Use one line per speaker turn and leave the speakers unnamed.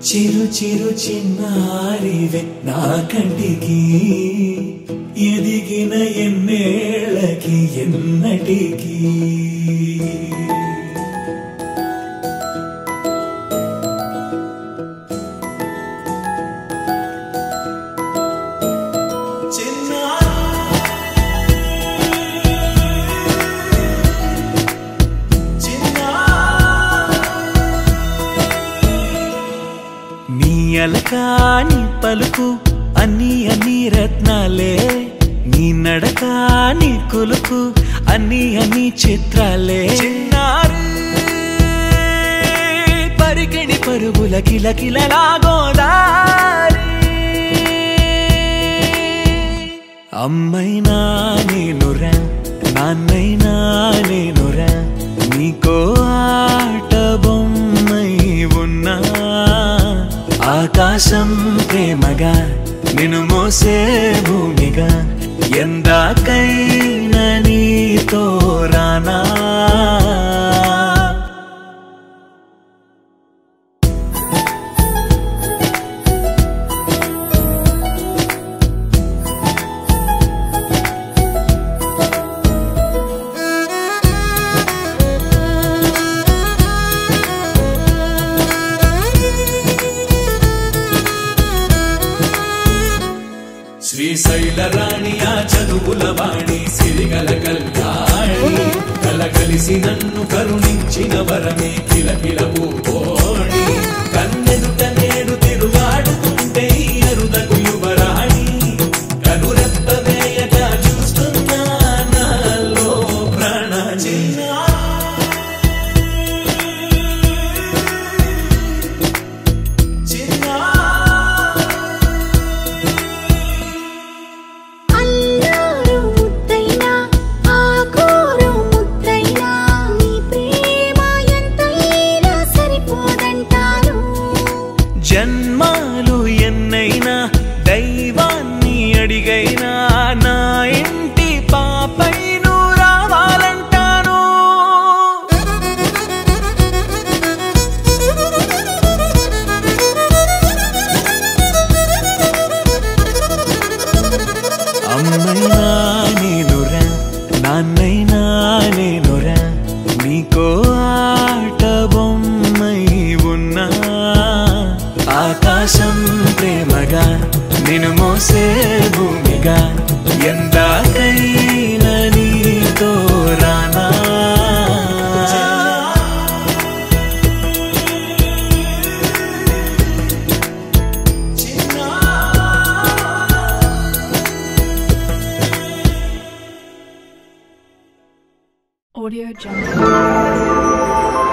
చిరు చిరు చిన్నారివే నా కంటికి ఎదిగిన ఎన్నేళ్ళకి ఎన్నటికి అలకాని పలుకు అన్ని అన్ని రత్నాలే నీ నడకాని కులుకు అన్ని అన్ని చిత్రాలే చిన్నారు పరికిణి పరుగుల కిలకిలలాగోదారి అమ్మైనా నేనురా నాన్నైనా నేనురా నీకో ఆట బొమ్మై ఉన్నా ఆకాశం ప్రేమగా నిన్ను మోసే భూమిగా ఎందాకైనా నీతో రానా శ్రీశైల రాణియా చదువుల వాణి సిరిగల కల్యాణి కలగలిసి నన్ను కరుణించిన వరమే కిలకిల పూకోణి కన్నెదుట నేడు తిరుగాడుతుంటే అరుదకు యువరాణి కనురెప్ప వేయక చూస్తున్నా నాలో ప్రాణ జన్మాలు ఎన్నైనా దైవాన్ని అడిగైనా నా ఇంటి పాపై నువ్వు రావాలంటాను అమ్మైనా నేనురా నాన్నైనా నేనురా నీకో ఆట బొమ్మై ఉన్నా ఆకాశం ప్రేమగా నిన్ను మోసే భూమిగా ఎందాకైనా నీతో రానా
Audio Jungle.